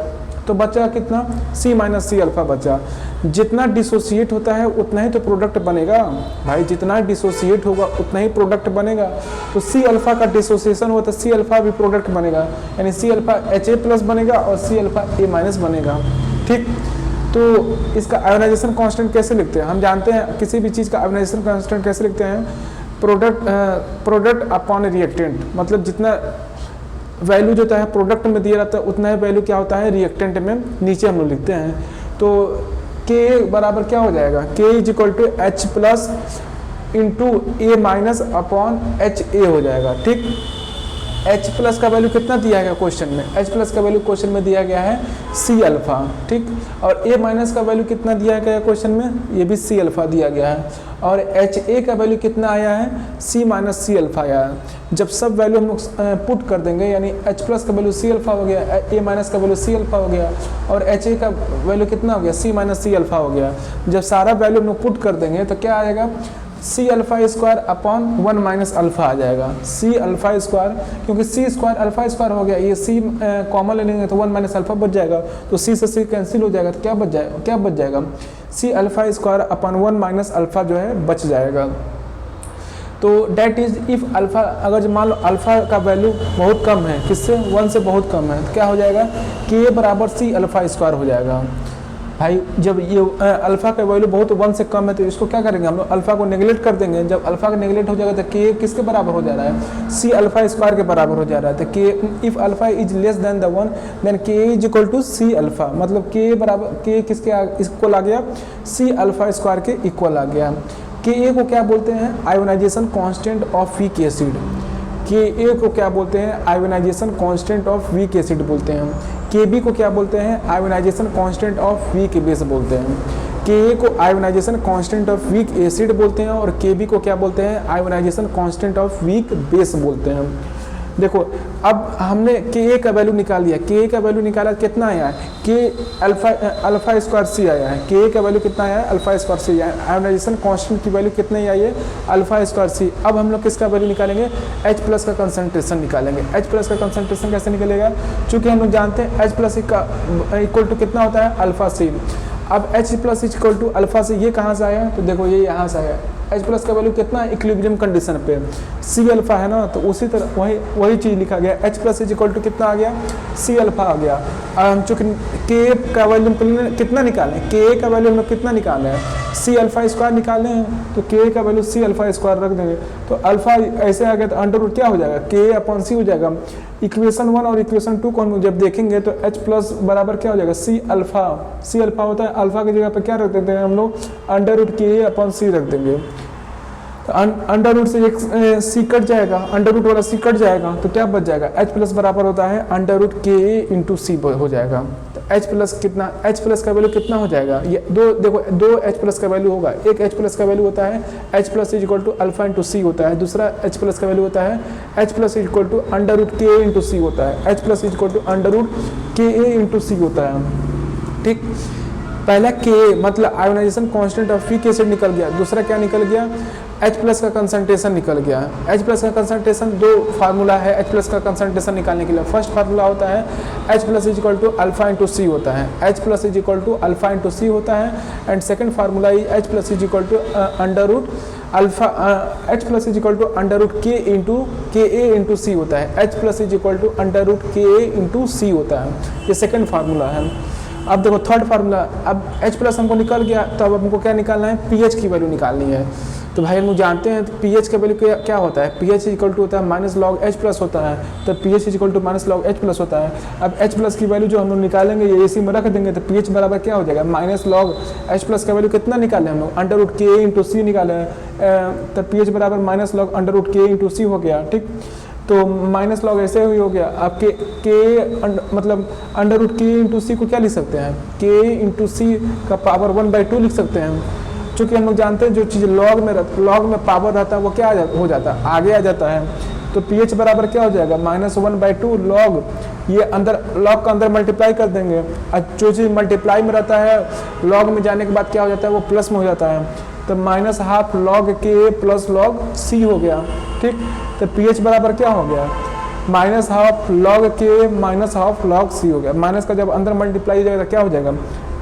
तो बचा कितना, सी माइनस सी अल्फा बचा। जितना डिसोसिएट होता है उतना ही तो प्रोडक्ट बनेगा भाई, जितना डिसोसिएट होगा उतना ही प्रोडक्ट बनेगा। तो सी अल्फा का डिसोसिएशन हुआ तो सी अल्फा भी प्रोडक्ट बनेगा, यानी C alpha H A plus बनेगा और सी अल्फा ए माइनस बनेगा। ठीक, तो इसका आयोनाइजेशन कांस्टेंट कैसे लिखते हैं, हम जानते हैं किसी भी चीज़ का आयोनाइजेशन कांस्टेंट कैसे लिखते हैं, प्रोडक्ट अपॉन रिएक्टेंट, मतलब जितना वैल्यू जो होता है प्रोडक्ट में दिया रहता है उतना ही वैल्यू क्या होता है रिएक्टेंट में, नीचे हम लोग लिखते हैं। तो के बराबर क्या हो जाएगा, K is equal to H plus into A minus upon H A हो जाएगा। ठीक, एच प्लस का वैल्यू कितना दिया गया क्वेश्चन में, एच प्लस का वैल्यू क्वेश्चन में दिया गया है सी अल्फा। ठीक, और ए माइनस का वैल्यू कितना दिया गया है क्वेश्चन में, ये भी सी अल्फा दिया गया है, और एच ए का वैल्यू कितना आया है, सी माइनस सी अल्फा आया है। जब सब वैल्यू हम लोग पुट कर देंगे, यानी एच प्लस का वैल्यू सी अल्फा हो गया, ए माइनस का वैल्यू सी अल्फा हो गया, और एच ए का वैल्यू कितना हो गया, सी माइनस सी अल्फा हो गया। जब सारा वैल्यू हम लोग पुट कर देंगे तो क्या आएगा, C alpha square upon 1 minus alpha आ जाएगा, सी अल्फा स्क्वायर, क्योंकि सी स्क्वायर अल्फा स्क्वायर हो गया, ये सी कॉमन ले लेंगे तो 1 माइनस अल्फा बच जाएगा, तो सी से सी कैंसिल हो जाएगा, तो क्या बच जाएगा, C alpha square upon 1 minus alpha जो है बच जाएगा। तो डैट इज इफ अल्फा, अगर मान लो अल्फा का वैल्यू बहुत कम है, किससे, 1 से बहुत कम है, तो क्या हो जाएगा, के बराबर सी अल्फा स्क्वायर हो जाएगा। भाई जब ये अल्फा का वैल्यू बहुत 1 से कम है तो इसको क्या करेंगे हम लोग, अल्फा को नेगलेक्ट कर देंगे। जब अल्फा का नेगलेक्ट हो जाएगा तो के किसके बराबर हो जा रहा है, सी अल्फा स्क्वायर के बराबर हो जा रहा है। तो K if alpha is less than the 1 then K is equal to C alpha, मतलब के बराबर, के किसके इक्वल आ गया, सी अल्फा स्क्वायर के इक्वल आ गया। के ए को क्या बोलते हैं, ionisation constant of weak acid, K A को क्या बोलते हैं, ionisation constant of weak acid बोलते हैं। के बी को क्या बोलते हैं, ionisation constant of weak base बोलते हैं। के ए को ionization constant of weak acid बोलते हैं, और के बी को क्या बोलते हैं, ionisation constant of weak base बोलते हैं। देखो अब हमने के ए का वैल्यू निकाल लिया, के ए का वैल्यू निकाला कितना आया है, के अल्फा स्क्वायर सी आया है, के ए का वैल्यू कितना आया है, अल्फा स्क्वायर सी आया है। आयोनाइजेशन कांस्टेंट की वैल्यू कितनी आई है, अल्फा स्क्वायर सी। अब हम लोग किसका वैल्यू निकालेंगे, एच प्लस का कंसंट्रेशन निकालेंगे। एच प्लस का कंसंट्रेशन कैसे निकलेगा, चूँकि हम लोग जानते हैं एच प्लस का इक्वल टू कितना होता है, अल्फा सी। अब H plus equal to alpha से, ये कहाँ से आया, तो देखो ये यहाँ से आया। एच प्लस का वैल्यू कितना है, इक्विलिब्रियम कंडीशन पे सी अल्फा है ना, तो उसी तरह वही चीज़ लिखा गया। H plus is equal to कितना आ गया, सी अल्फा आ गया। हम चूँकि के का वैल्यू कितना निकालें, के का वैल्यू हम लोग कितना निकाले हैं, सी अल्फा स्क्वायर निकाले हैं, तो के का वैल्यू सी अल्फा स्क्वायर रख देंगे, तो अल्फा ऐसे आ गया तो अंडर रूट क्या हो जाएगा, के अपॉन सी हो जाएगा। इक्वेशन 1 और इक्वेशन 2 को हम जब देखेंगे तो एच प्लस बराबर क्या हो जाएगा, सी अल्फा होता है, अल्फा की जगह पर क्या रख देते हैं हम लोग, अंडर रूट के अपॉन सी रख देंगे। तो अंडर रूट से एक सी कट जाएगा, अंडर रूट वाला सी कट जाएगा, तो क्या बच जाएगा, एच प्लस बराबर होता है अंडर रूट के इंटू सी हो जाएगा। तो एच प्लस कितना, एच प्लस का वैल्यू कितना हो जाएगा, ये दो एच प्लस का वैल्यू होगा। एक एच प्लस का वैल्यू होता है H plus is equal to alpha into C होता है, दूसरा एच प्लस का वैल्यू होता है H plus is equal to under root K into C होता है, H plus is equal to under root K A into C होता है। ठीक, पहला के मतलब ionization constant of weak acid निकल गया, दूसरा क्या निकल गया, H प्लस का कंसंट्रेशन निकल गया। H प्लस का कंसंट्रेशन, दो फार्मूला है H प्लस का कंसंट्रेशन निकालने के लिए। फर्स्ट फार्मूला होता है H plus is equal to alpha into C होता है, H plus is equal to alpha into C होता है। And second formula H plus is equal to under root alpha, H plus is equal to under root K A into C होता है, H plus is equal to under root K A into C होता है। ये second formula है। अब देखो third formula, अब H plus हमको निकल गया, तो अब हमको क्या निकालना है, pH की वैल्यू निकालनी है। तो भाई हम जानते हैं तो pH का वैल्यू क्या होता है, pH इक्वल टू होता है माइनस लॉग H प्लस होता है, तो pH equal to minus log H plus होता है। अब H प्लस की वैल्यू जो हम लोग निकालेंगे ये इसी में रख देंगे, तो pH बराबर क्या हो जाएगा, माइनस लॉग H प्लस का वैल्यू कितना निकाले हम लोग, अंडर रूट के इंटू सी निकाले, तो pH बराबर minus log under root K into सी हो गया। ठीक, तो माइनस लॉग ऐसे ही हो गया। आप के मतलब under root K into C को क्या लिख सकते हैं, के इंटू सी का पावर 1/2 लिख सकते हैं। चूँकि हम लोग जानते हैं जो चीज़ लॉग में पावर रहता है वो क्या हो जाता है, आगे आ जाता है। तो पी एच बराबर क्या हो जाएगा, -1/2 लॉग, ये अंदर लॉग का अंदर मल्टीप्लाई कर देंगे। और जो चीज़ मल्टीप्लाई में रहता है लॉग में जाने के बाद क्या हो जाता है, वो प्लस में हो जाता है। तो -½ लॉग के प्लस लॉग सी हो गया। ठीक, तो पी एच बराबर क्या हो गया, -½ लॉग के -½ लॉग सी हो गया। माइनस का जब अंदर मल्टीप्लाई हो जाएगा तो क्या हो जाएगा,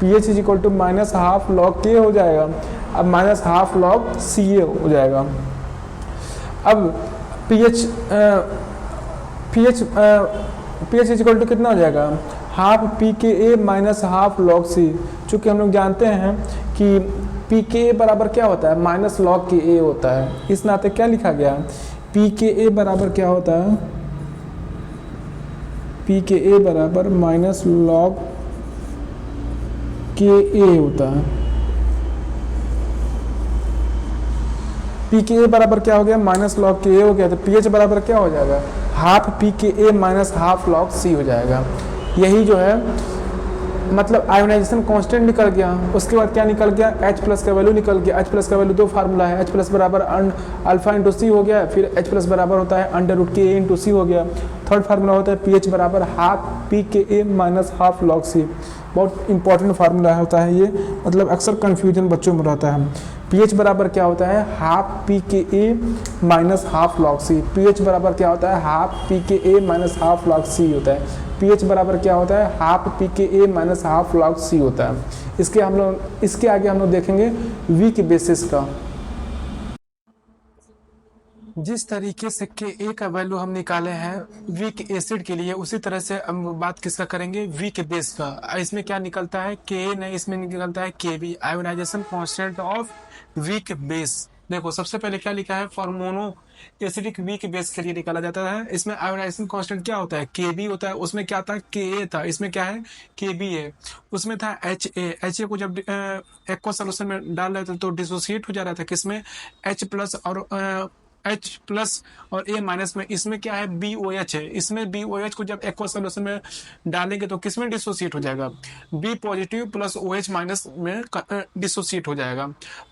P H is equal to -½ log K हो जाएगा, अब -½ लॉग सी ए हो जाएगा। अब P H is equal to कितना हो जाएगा, हाफ पी के ए -½ लॉग सी। चूँकि हम लोग जानते हैं कि पी के ए बराबर क्या होता है, माइनस लॉग के ए होता है, इस नाते क्या लिखा गया, पी के ए बराबर क्या होता है, पी के ए बराबर माइनस लॉग के ए होता है। पी के ए बराबर क्या हो गया, माइनस लॉग के ए हो गया। तो पी एच बराबर क्या हो जाएगा, हाफ पी के ए -½ लॉग सी हो जाएगा। यही जो है मतलब आयोनाइजेशन कांस्टेंट निकल गया। उसके बाद क्या निकल गया, H प्लस का वैल्यू निकल गया। H प्लस का वैल्यू दो फार्मूला है, H प्लस बराबर अल्फा इंटू सी हो गया, फिर H प्लस बराबर होता है under root K A into सी हो गया। थर्ड फार्मूला होता है पी एच बराबर हाफ पी के ए -½ लॉग सी। बहुत इंपॉर्टेंट फार्मूला होता है ये, मतलब अक्सर कन्फ्यूजन बच्चों में रहता है। पी एच बराबर क्या होता है, हाफ पी के ए -½ लॉग सी। पी एच बराबर क्या होता है, हाफ पी के ए -½ लॉग सी होता है। पी एच बराबर क्या होता है, हाफ पी के ए -½ लॉग सी होता है। इसके आगे हम लोग देखेंगे वीक बेसिस का। जिस तरीके से के ए का वैल्यू हम निकाले हैं वीक एसिड के लिए, उसी तरह से हम बात किसका करेंगे, वीक बेस का। इसमें क्या निकलता है, के ए नहीं, इसमें निकलता है K B, ionization constant of weak base. देखो सबसे पहले क्या लिखा है, for mono acidic weak base के लिए निकाला जाता है। इसमें आयोनाइजेशन कांस्टेंट क्या होता है, के बी होता है। उसमें क्या था, के ए था, इसमें क्या है, के बी है। उसमें था एच ए को जब एक्वा सोल्यूशन में डाल रहे थे तो डिसोसिएट हो जा रहा था किसमें, H प्लस और H प्लस और A माइनस में। इसमें क्या है, BOH है। इसमें BOH को जब एक्वा सोल्यूशन में डालेंगे तो किसमें डिसोसिएट हो जाएगा, B positive plus OH minus में डिसोसिएट हो जाएगा।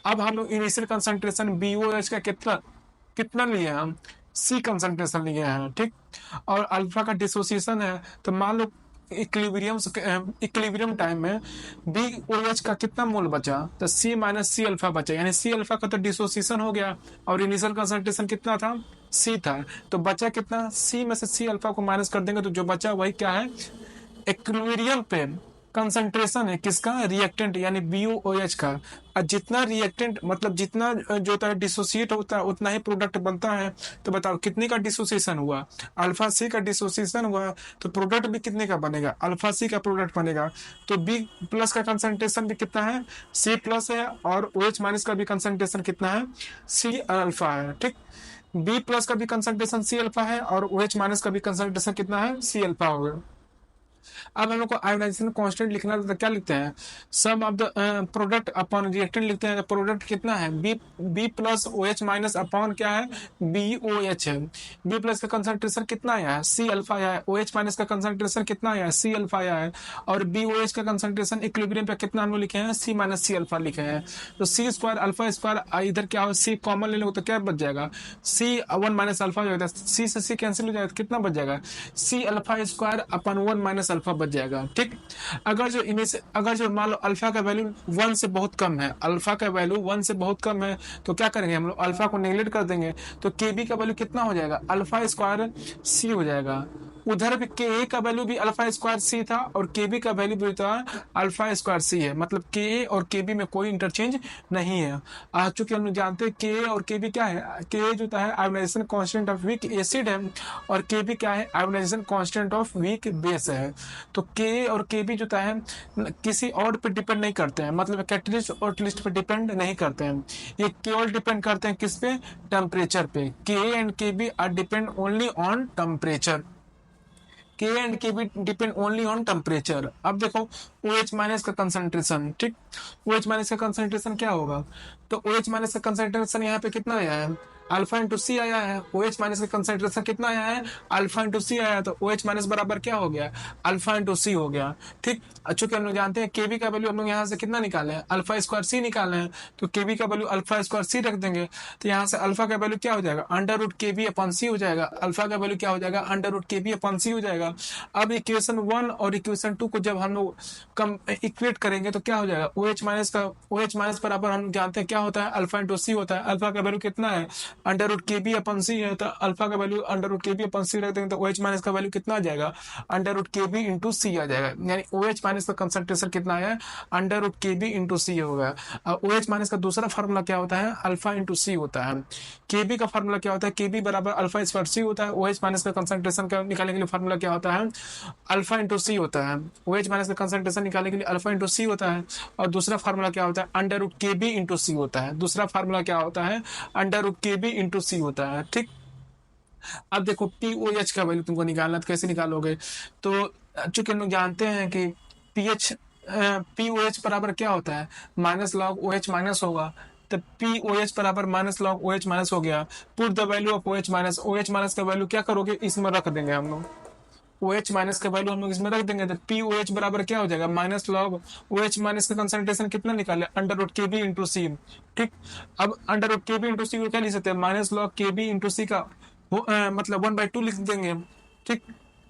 अब हम लोग इनिशियल कंसंट्रेशन BOH का कितना कितना लिए हैं हम, C कंसंट्रेशन लिए हैं, ठीक। और अल्फा का डिसोसिएशन है, तो मान लो इक्विलिब्रियम टाइम में BOH का कितना मोल बचा, तो C माइनस सी अल्फा बचा, यानी C अल्फा का तो डिसोसिएशन हो गया और इनिशियल कंसंट्रेशन कितना था, C था। तो बचा कितना, C में से C अल्फा को माइनस कर देंगे तो जो बचा वही क्या है, इक्विलिब्रियम पे कंसंट्रेशन है किसका, रिएक्टेंट यानी BOH का। और जितना रिएक्टेंट मतलब जितना जो होता है डिसोसिएट होता है उतना ही प्रोडक्ट बनता है। तो बताओ कितने का डिसोसिएशन हुआ, अल्फा सी का डिसोसिएशन हुआ, तो प्रोडक्ट भी कितने का बनेगा, अल्फा सी का प्रोडक्ट बनेगा। तो B प्लस का कंसंट्रेशन भी कितना है, C प्लस है, और OH माइनस का भी कंसंट्रेशन कितना है, C अल्फा है, ठीक। B प्लस का भी कंसंट्रेशन C अल्फा है और OH माइनस का भी कंसंट्रेशन कितना है, C अल्फा होगा। अब हम लोग को आयोनाइजेशन कांस्टेंट लिखना है तो क्या लिखते हैं, sum of the product upon reactant लिखते हैं। तो प्रोडक्ट कितना है, B plus O H minus upon क्या है, BOH है। बी प्लस का कंसंट्रेशन कितना आया है, C अल्फा आया है। OH माइनस का कंसंट्रेशन कितना आया है, C अल्फा आया है। और BOH का कंसंट्रेशन इक्विलिब्रियम पे कितना हम लोग लिखे हैं, C माइनस C अल्फा लिखे हैं। तो C स्क्वायर अल्फा स्क्वायर इधर क्या हो, C कॉमन ले लो तो क्या बच जाएगा, C 1 माइनस अल्फा हो जाएगा, C से C कैंसिल हो जाएगा, कितना बच जाएगा, C alpha square upon 1 minus alpha बच जाएगा, ठीक। अगर जो मान लो अल्फा का वैल्यू 1 से बहुत कम है, अल्फा का वैल्यू 1 से बहुत कम है, तो क्या करेंगे हम लोग, अल्फा को नेगलेक्ट कर देंगे। तो KB का वैल्यू कितना हो जाएगा, अल्फा स्क्वायर C हो जाएगा। उधर भी KA का वैल्यू भी अल्फा स्क्वायर C था और KB का वैल्यू भी था अल्फा स्क्वायर C है। मतलब KA और KB में कोई इंटरचेंज नहीं है। आज चूंकि हम लोग जानते हैं KA और KB क्या है, KA जो है ionization constant of weak acid है और KB क्या है, ionization constant of weak base है। तो KA और KB जो है किसी और पे डिपेंड नहीं करते हैं, मतलब कैटलिस्ट और लिस्ट पे डिपेंड नहीं करते हैं। ये केवल डिपेंड करते हैं किस पे, टेम्परेचर पे। KA and KB are depend only on temperature, K and K भी डिपेंड ओनली ऑन टेम्परेचर। अब देखो OH माइनस का कंसंट्रेशन, ठीक। OH माइनस का कंसंट्रेशन क्या होगा, तो OH माइनस का कंसंट्रेशन यहाँ पे कितना आया है, अल्फा इंटू सी आया है, ओ एच माइनस का कंसेंट्रेशन कितना आया है, अल्फा इंटू सी आया है, तो ओ एच माइनस बराबर क्या हो गया, अल्फा इंटू सी हो गया। ठीक, चूंकि हम लोग जानते हैं केबी का वैल्यू हम लोग यहाँ से कितना निकाले हैं, अल्फा स्क्वायर सी निकाले हैं, तो केबी का वैल्यू अल्फा स्क्वायर सी रख देंगे, तो यहाँ से अल्फा का वैल्यू क्या हो जाएगा, under root K B upon सी हो जाएगा, अल्फा का वैल्यू क्या हो जाएगा, under root K B upon सी हो जाएगा। अब इक्वेशन 1 और इक्वेशन 2 को जब हम लोग कम इक्वेट करेंगे तो क्या हो जाएगा, ओ एच माइनस का, ओ एच माइनस बराबर हम जानते हैं क्या होता है, अल्फा इंटू सी होता है, अल्फा का वैल्यू कितना है, under root K B upon C है, तो अल्फा का value under root K B upon C रख देंगे, तो ओ एच माइनस का वैल्यू कितना आ जाएगा, under root K B into C आ जाएगा, यानी ओ एच माइनस का कंसंट्रेशन कितना है, under root K B into C होगा। ओ एच माइनस का दूसरा फार्मूला क्या होता है, अल्फा इंटू सी होता है। के बी का फार्मूला क्या होता है, के बी बराबर अल्फा स्क्वायर सी होता है। ओ एच माइनस का कंसंट्रेशन का निकालने के लिए फार्मूला क्या होता है, अल्फा इंटू सी होता है। ओ एच माइनस का कंसंट्रेशन निकालने के लिए अल्फा इंटू सी होता है। और दूसरा फार्मूला क्या होता है, under root K B into C होता है। दूसरा फार्मूला क्या होता है, under root K B into C होता है। ठीक, अब देखो पी ओ एच का वैल्यू तुमको निकालना, तो कैसे निकालोगे, तो चूंकि हम लोग जानते हैं कि P H, P O H बराबर क्या होता है, minus log O H minus होगा, तो पी ओ एच बराबर minus log O H minus हो गया। Put the value of O H minus का वैल्यू क्या करोगे, इसमें रख देंगे हम लोग, ओ एच माइनस का वैल्यू हम लोग इसमें रख देंगे, तो पी ओ एच बराबर क्या हो जाएगा, minus log O H minus का कंसंट्रेशन कितना निकाले, under root K B into C. ठीक, अब under root K B into C को क्या लिख सकते हैं, minus log K B into C का मतलब 1/2 लिख देंगे। ठीक,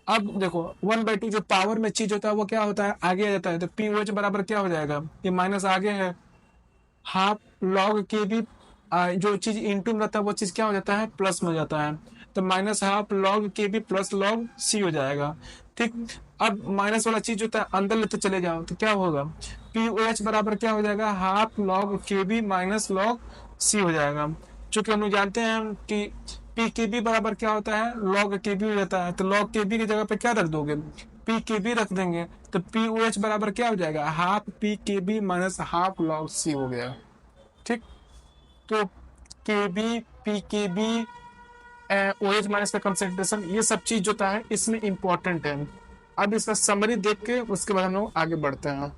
अब देखो 1/2 जो पावर में चीज होता है वो क्या होता है, आगे आ जाता है, तो पी ओ एच बराबर क्या हो जाएगा, ये माइनस आगे है, हाफ लॉग के भी जो चीज इंटू में रहता है वो चीज क्या हो जाता है, प्लस में हो जाता है, तो माइनस हाफ लॉग के भी प्लस लॉग सी हो जाएगा। ठीक, अब माइनस वाला चीज होता है अंदर लेते चले जाओ तो क्या होगा, पी ओ एच बराबर क्या हो जाएगा, half log K B minus log c हो जाएगा। चूंकि हम लोग जानते हैं कि पी के बी बराबर क्या होता है, लॉग के बी हो जाता है, तो लॉग के बी की जगह पे क्या रख दोगे, पी के बी रख देंगे, तो पी ओ एच बराबर क्या हो जाएगा, हाफ पी के B minus half log c हो गया। ठीक, तो के बी, पी के बी, ओ एच माइनस का कंसेंट्रेशन, ये सब चीज जो है इसमें इंपॉर्टेंट है। अब इसका समरी देख के उसके बाद हम लोग आगे बढ़ते हैं।